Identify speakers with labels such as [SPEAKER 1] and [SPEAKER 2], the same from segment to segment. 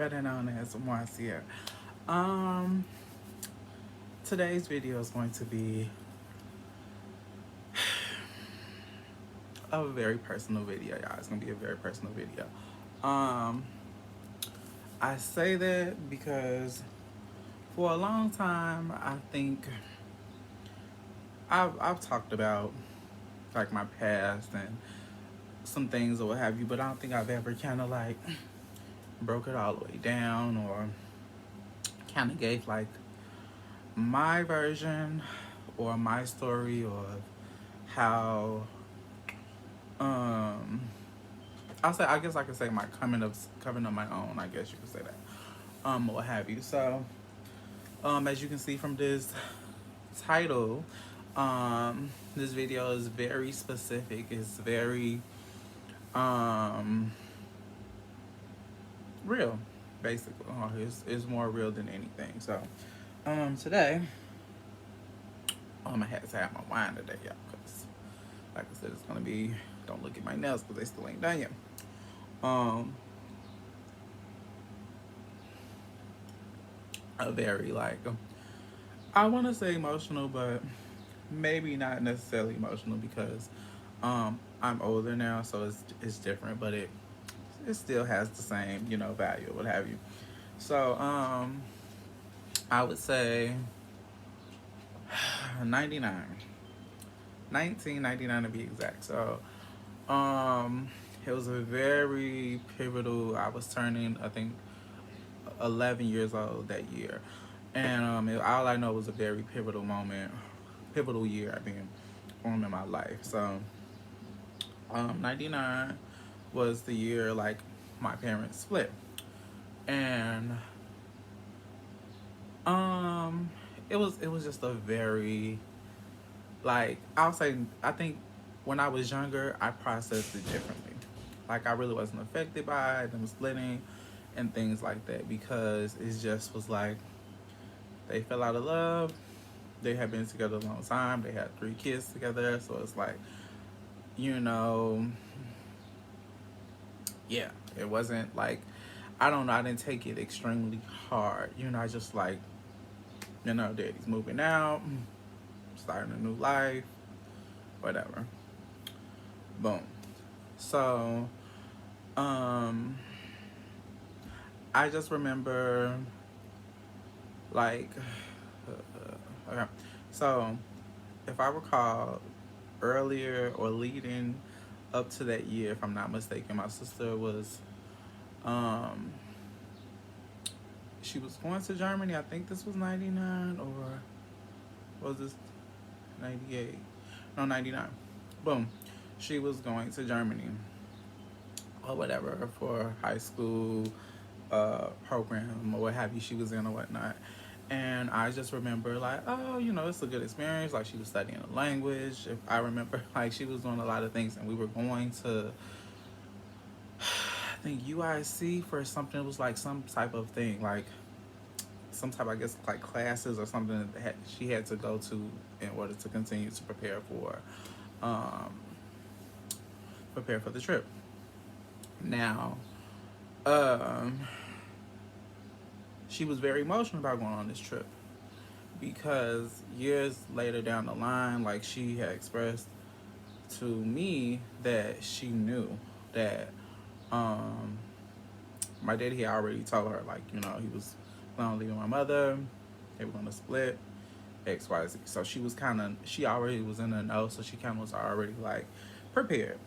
[SPEAKER 1] better known as MOICIARA. Um, Today's video is going to be a very personal video, y'all. It's gonna be a very personal video. Um, I say that because for a long time, I think I've talked about like my past and some things or what have you, but I don't think I've ever kind of like broke it all the way down or kind of gave like my version or my story or how um I guess I could say my coming of my own, I guess you could say that. What have you. So as you can see from this title, this video is very specific. It's very real, basically. It's more real than anything. So today I had to have my wine today, y'all, because like I said, it's gonna be, don't look at my nails because they still ain't done yet. A very like I want to say emotional, but maybe not necessarily emotional because I'm older now, so it's different, but it still has the same, value or what have you. So I would say 99, 1999 to be exact. So it was a very pivotal. I was turning, I think, 11 years old that year, and all I know was a very pivotal moment, pivotal year. I mean, in my life. So 99 was the year like my parents split, and it was just a very, like, I'll say, I think when I was younger I processed it differently. Like, I really wasn't affected by them splitting and things like that because it just was like they fell out of love. They had been together a long time. They had 3 kids together, so it's like, you know, yeah, it wasn't like, I don't know, I didn't take it extremely hard. I just like, daddy's moving out, starting a new life, whatever. Boom. So, I just remember, like, okay. So, if I recall, earlier or leading up to that year, if I'm not mistaken, my sister was, um, she was going to Germany. I think this was 99, or was this 98? No, 99. Boom. She was going to Germany or whatever for high school program or what have you she was in or whatnot. And I just remember, like, oh, it's a good experience. Like, she was studying a language. If I remember, like, she was doing a lot of things, and we were going to, I think, UIC for something. It was like some type of thing, like some type, I guess, like classes or something that she had to go to in order to continue to um, prepare for the trip. Now, um, she was very emotional about going on this trip because years later down the line, like, she had expressed to me that she knew that my daddy had already told her, like, he was planning on leaving my mother, they were gonna split, XYZ. So she already was in the know, so she kind of was already like prepared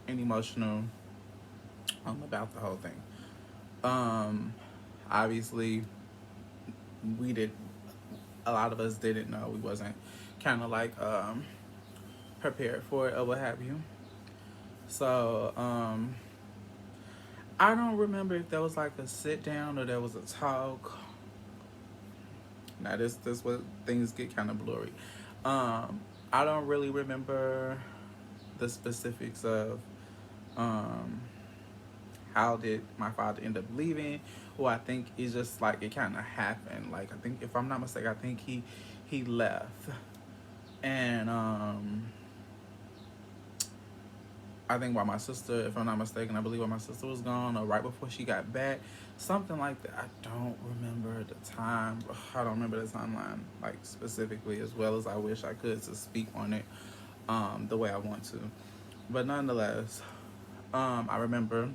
[SPEAKER 1] and emotional about the whole thing. Obviously, we did. A lot of us didn't know. We wasn't kind of like prepared for it or what have you. So I don't remember if there was like a sit down or there was a talk. Now this what things get kind of blurry. I don't really remember the specifics of um how did my father end up leaving. Well, I think it's just like it kind of happened. Like, I think, if I'm not mistaken, I think he left, and I think while my sister, if I'm not mistaken, I believe while my sister was gone or right before she got back, something like that. I don't remember the time. I don't remember the timeline like specifically as well as I wish I could to speak on it the way I want to. But nonetheless, I remember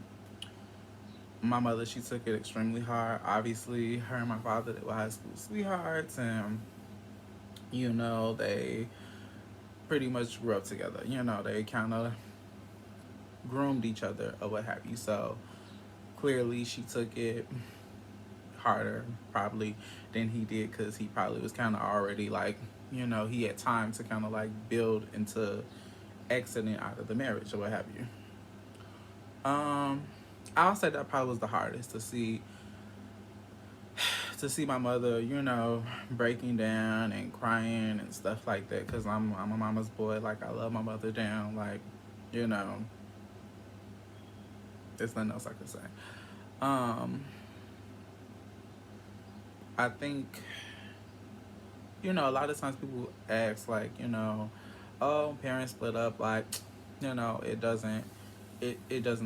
[SPEAKER 1] my mother, she took it extremely hard. Obviously, her and my father, they were high school sweethearts, and they pretty much grew up together. They kind of groomed each other or what have you. So clearly, she took it harder probably than he did because he probably was kind of already like, he had time to kind of like build into exiting out of the marriage or what have you. Um, I'll say that probably was the hardest to see my mother, breaking down and crying and stuff like that. Cause I'm a mama's boy. Like I love my mother down. Like, you know, there's nothing else I can say. Um, I think, a lot of times people ask like, oh, parents split up. Like, it doesn't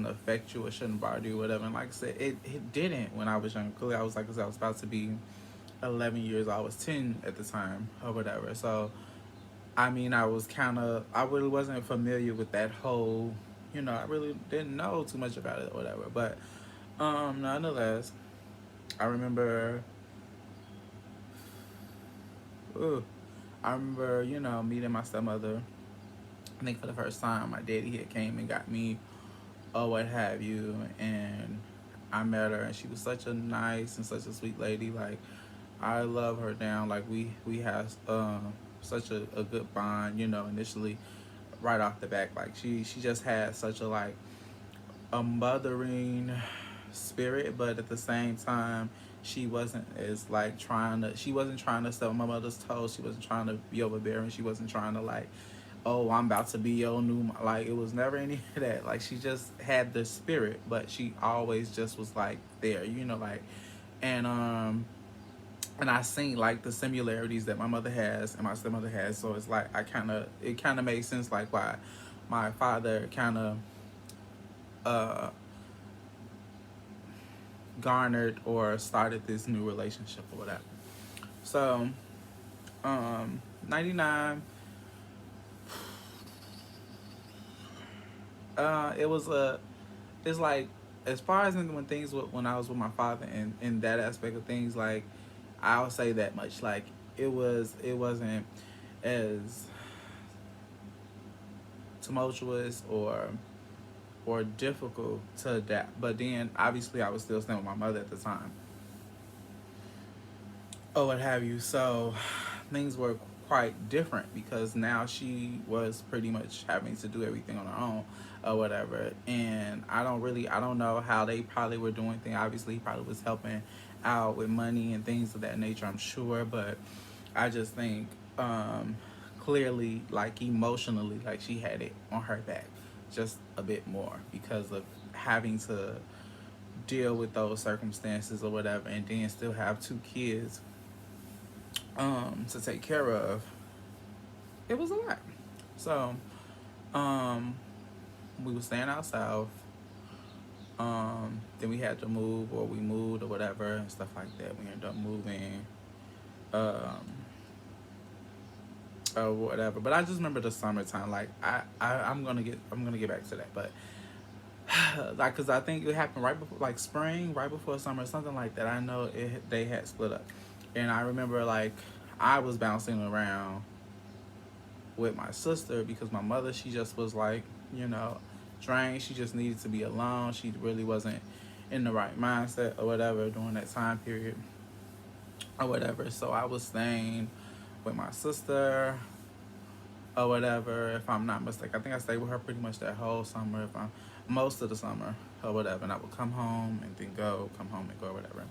[SPEAKER 1] affect you or shouldn't bother you, whatever. And like I said, it didn't when I was young. Clearly, I was like, cause I was about to be 11 years. I was 10 at the time or whatever. So, I mean, I really wasn't familiar with that whole, I really didn't know too much about it or whatever. But, nonetheless, I remember, ooh, meeting my stepmother. I think for the first time, my daddy had came and got me or what have you, and I met her, and she was such a nice and such a sweet lady. Like I love her down. Like we have such a good bond. Initially right off the back, like she just had such a like a mothering spirit, but at the same time, she wasn't as like she wasn't trying to step on my mother's toes. She wasn't trying to be overbearing. She wasn't trying to like, oh, I'm about to be your new like it was never any of that. Like she just had the spirit, but she always just was like there, like and and I seen like the similarities that my mother has and my stepmother has. So it's like it kind of made sense like why my father kind of uh garnered or started this new relationship or whatever. So 99, it was it's like as far as when things when I was with my father and in that aspect of things, like I'll say that much. Like it wasn't as tumultuous or difficult to adapt. But then obviously I was still staying with my mother at the time. Or what have you. So things were quite different because now she was pretty much having to do everything on her own or whatever. And I don't know how they probably were doing things. Obviously, he probably was helping out with money and things of that nature, I'm sure. But I just think clearly, like emotionally, like she had it on her back just a bit more because of having to deal with those circumstances or whatever, and then still have two kids to take care of. It was a lot. So um, we were staying out south. Then we had to move, or we moved, or whatever, and stuff like that. We ended up moving, um, or whatever. But I just remember the summertime. Like I'm gonna get back to that. But like, cause I think it happened right before, like spring, right before summer, something like that. I know they had split up, and I remember like I was bouncing around with my sister because my mother, she just was like, drained. She just needed to be alone. She really wasn't in the right mindset or whatever during that time period or whatever. So I was staying with my sister or whatever, if I'm not mistaken. I think I stayed with her pretty much that whole summer, if I'm most of the summer or whatever. And I would come home and then come home and go or whatever.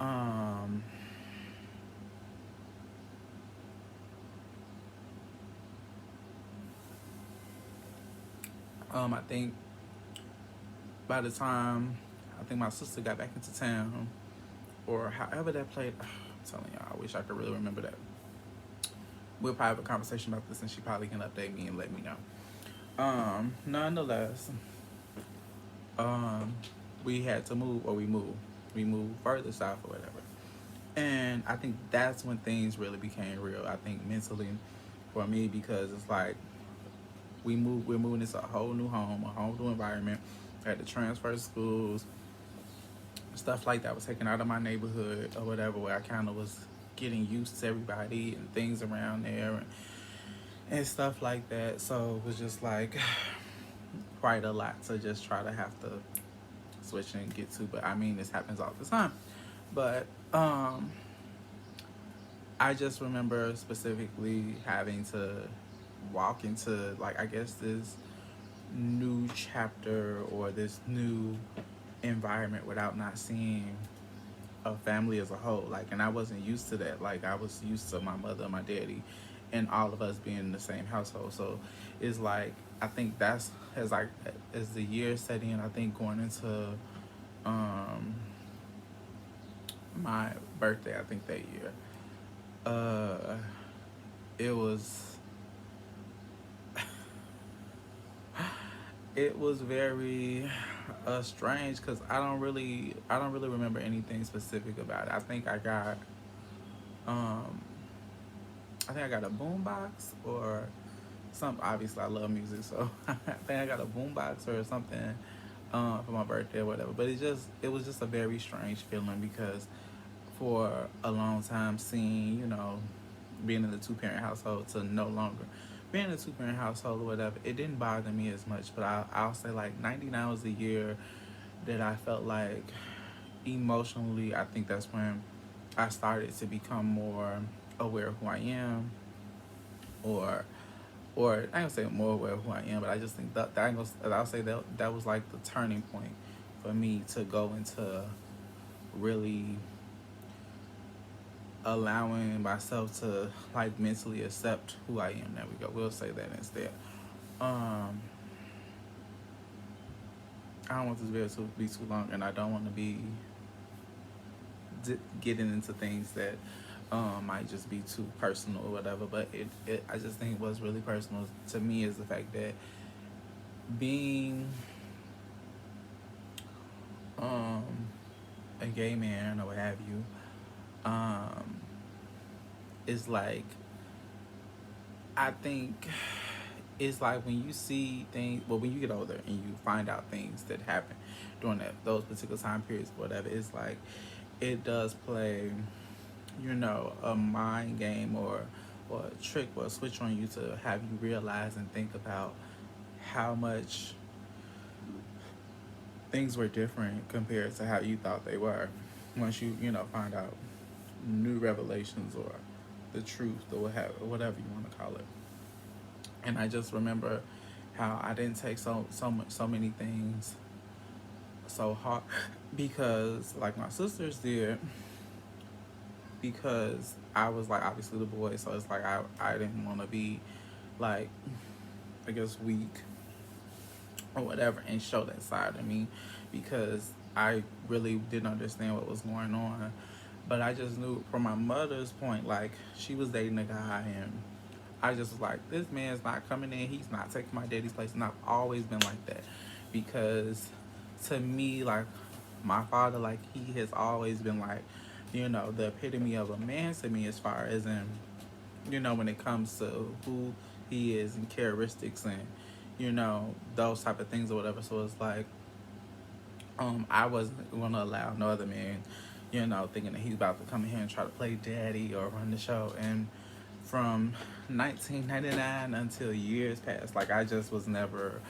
[SPEAKER 1] Um, I think by the time I think my sister got back into town, or however that played, I'm telling y'all, I wish I could really remember that. We'll probably have a conversation about this, and she probably can update me and let me know. Nonetheless, um, we had to move, or we moved further south or whatever. And I think that's when things really became real. I think mentally for me, because it's like we're moving into a whole new home, a whole new environment. I had to transfer schools, stuff like that was taken out of my neighborhood or whatever, where I kind of was getting used to everybody and things around there and stuff like that. So it was just like quite a lot to just try to have to switch and get to. But I mean, this happens all the time. But I just remember specifically having to walk into, like, I guess this new chapter or this new environment without not seeing a family as a whole. Like, and I wasn't used to that. Like, I was used to my mother, my daddy, and all of us being in the same household. So it's like, I think that's as the years set in. I think going into um my birthday, I think that year, uh, it was it was very strange because I don't really remember anything specific about it. Um I think I got a boombox or some. Obviously, I love music, so I think I got a boombox or something for my birthday or whatever. But it was just a very strange feeling because for a long time, seeing, being in the two parent household to no longer being in a two parent household or whatever, it didn't bother me as much. But I'll say like 99 was the year that I felt like emotionally, I think that's when I started to become more aware of who I am, or or I ain't gonna say more aware of who I am, but I just think I'll say that was like the turning point for me to go into really allowing myself to like mentally accept who I am. There we go. We'll say that instead. Um, I don't want this video to be too long, and I don't want to be getting into things that might just be too personal or whatever. But I just think what's really personal to me is the fact that being um, a gay man or what have you is like, I think it's like when you see things, well, when you get older and you find out things that happen during those particular time periods, whatever, it's like it does play, a mind game or a trick or a switch on you to have you realize and think about how much things were different compared to how you thought they were once you find out new revelations or the truth or whatever you want to call it. And I just remember how I didn't take so many things so hard because like my sisters did, because I was like obviously the boy, so it's like I didn't want to be like, I guess, weak or whatever and show that side of me because I really didn't understand what was going on. But I just knew from my mother's point, like she was dating a guy and I just was like, this man's not coming in, he's not taking my daddy's place. And I've always been like that because to me, like my father, like he has always been like, the epitome of a man to me as far as in, when it comes to who he is and characteristics and, those type of things or whatever. So it's like, I wasn't going to allow no other man, thinking that he's about to come in here and try to play daddy or run the show. And from 1999 until years passed, like I just was never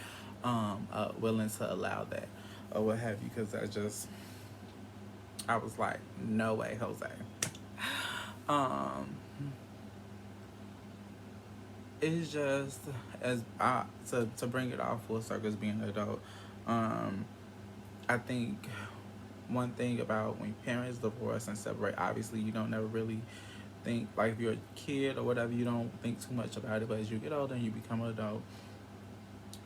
[SPEAKER 1] willing to allow that or what have you, because I was like, no way, Jose. Um, it's just to bring it all full circle as being an adult. Um, I think one thing about when parents divorce and separate, obviously you don't never really think, like if you're a kid or whatever, you don't think too much about it. But as you get older and you become an adult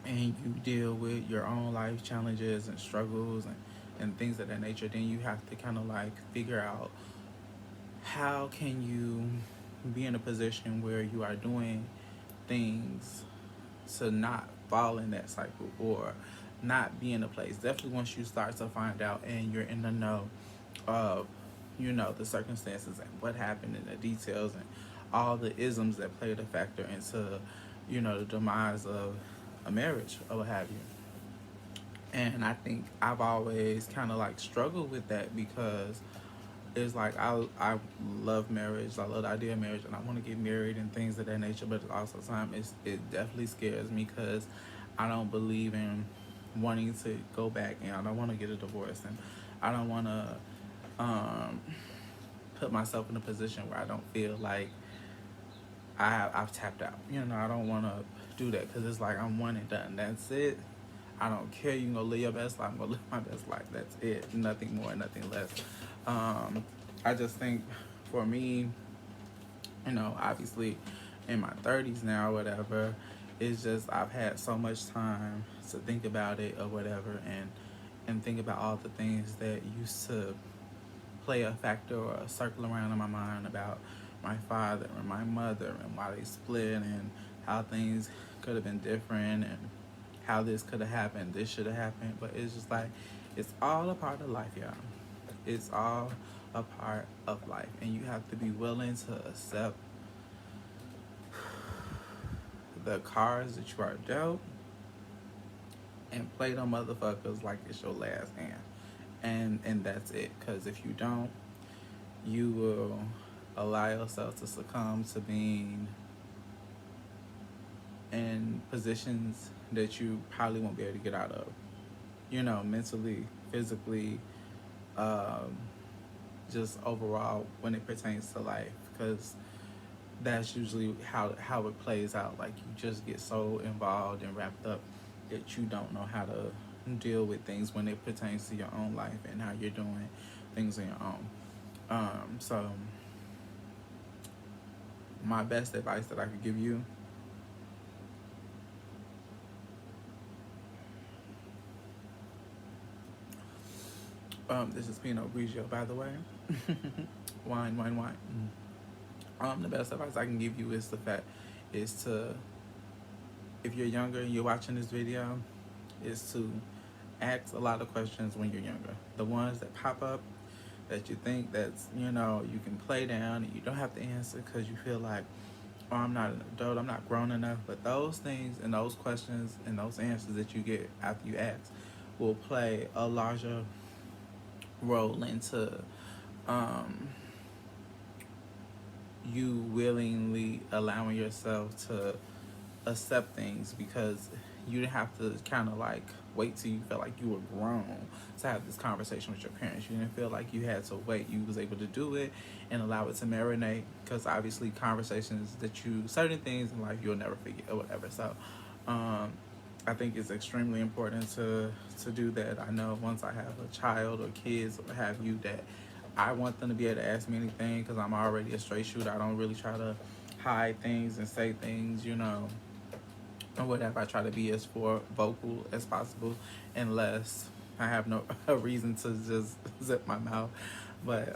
[SPEAKER 1] and you deal with your own life challenges and struggles and things of that nature, then you have to kind of like figure out how can you be in a position where you are doing things to not fall in that cycle or not be in a place. Definitely once you start to find out and you're in the know of, the circumstances and what happened and the details and all the isms that played a factor into, the demise of a marriage or what have you. And I think I've always kind of like struggled with that because it's like I love marriage. I love the idea of marriage, and I want to get married and things of that nature. But also, time it definitely scares me because I don't believe in wanting to go back, and I don't want to get a divorce, and I don't want to um, put myself in a position where I don't feel like I've tapped out. I don't want to do that because it's like I'm one and done. That's it. I don't care. You gonna live your best life. I'm gonna live my best life. That's it. Nothing more, nothing less. I just think for me, obviously in my 30s now, or whatever, it's just I've had so much time to think about it or whatever, and think about all the things that used to play a factor or a circle around in my mind about my father and my mother and why they split and how things could have been different and how this could have happened, this should have happened. But it's just like, it's all a part of life, y'all. It's all a part of life. And you have to be willing to accept the cards that you are dealt and play them motherfuckers like it's your last hand. And that's it. Because if you don't, you will allow yourself to succumb to being in positions that you probably won't be able to get out of. Mentally, physically, just overall when it pertains to life. Because that's usually how it plays out. Like, you just get so involved and wrapped up that you don't know how to deal with things when it pertains to your own life and how you're doing things on your own. So my best advice that I could give you, this is Pinot Grigio, by the way. Wine. The best advice I can give you is to, if you're younger and you're watching this video, is to ask a lot of questions when you're younger. The ones that pop up that you think that's, you can play down and you don't have to answer because you feel like, oh, I'm not an adult, I'm not grown enough. But those things and those questions and those answers that you get after you ask will play a larger role into you willingly allowing yourself to accept things, because you didn't have to kind of like wait till you felt like you were grown to have this conversation with your parents. You didn't feel like you had to wait. You was able to do it and allow it to marinate, because obviously conversations certain things in life you'll never forget or whatever. So I think it's extremely important to do that. I know once I have a child or kids or what have you, that I want them to be able to ask me anything, because I'm already a straight shooter. I don't really try to hide things and say things, or whatever. I try to be as vocal as possible, unless I have no a reason to just zip my mouth. But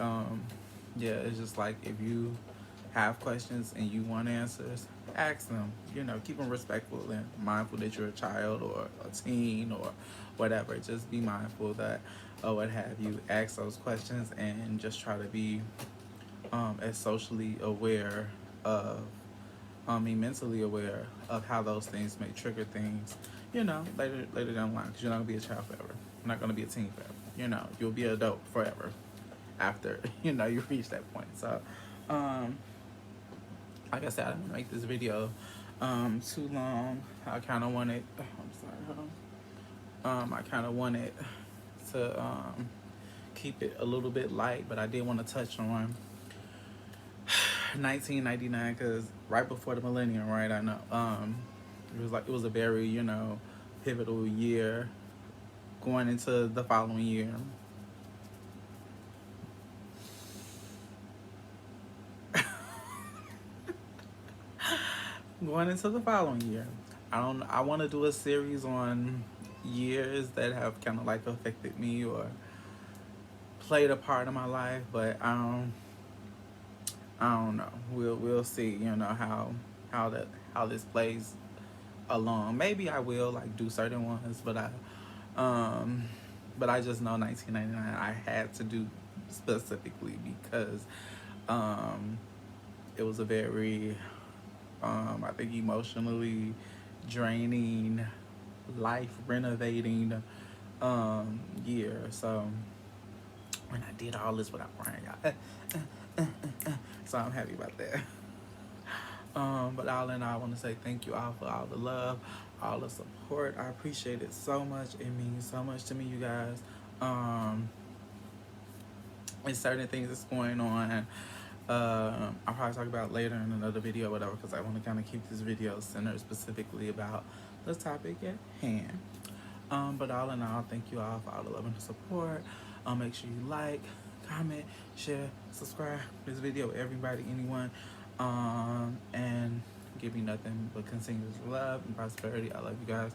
[SPEAKER 1] yeah, it's just like, if you have questions and you want answers, ask them. Keep them respectful and mindful that you're a child or a teen or whatever. Just be mindful that, or what have you, ask those questions, and just try to be as socially aware of, mentally aware of how those things may trigger things, later down the line, because you're not gonna be a child forever. You're not gonna be a teen forever. You'll be an adult forever after you reach that point. So, like I said, I didn't make this video too long. I kind of wanted. Oh, I'm sorry. Hold on. I kind of wanted to keep it a little bit light, but I did want to touch on 1999, because right before the millennium, right? I know it was a very pivotal year going into the following year. Going into the following year, I want to do a series on years that have kind of like affected me or played a part in my life, but I don't know. We'll see. How this plays along. Maybe I will like do certain ones, um but I just know 1999 I had to do specifically because um it was a very I think emotionally draining, life renovating year. So when I did all this without crying, so I'm happy about that. But all in all, I want to say thank you all for all the love, all the support. I appreciate it so much. It means so much to me, you guys. Um, and certain things that's going on. I'll probably talk about later in another video, whatever, because I want to kind of keep this video centered specifically about the topic at hand. But all in all, thank you all for all the love and the support. Make sure you like, comment, share, subscribe this video with everybody, anyone, and give me nothing but continuous love and prosperity. I love you guys.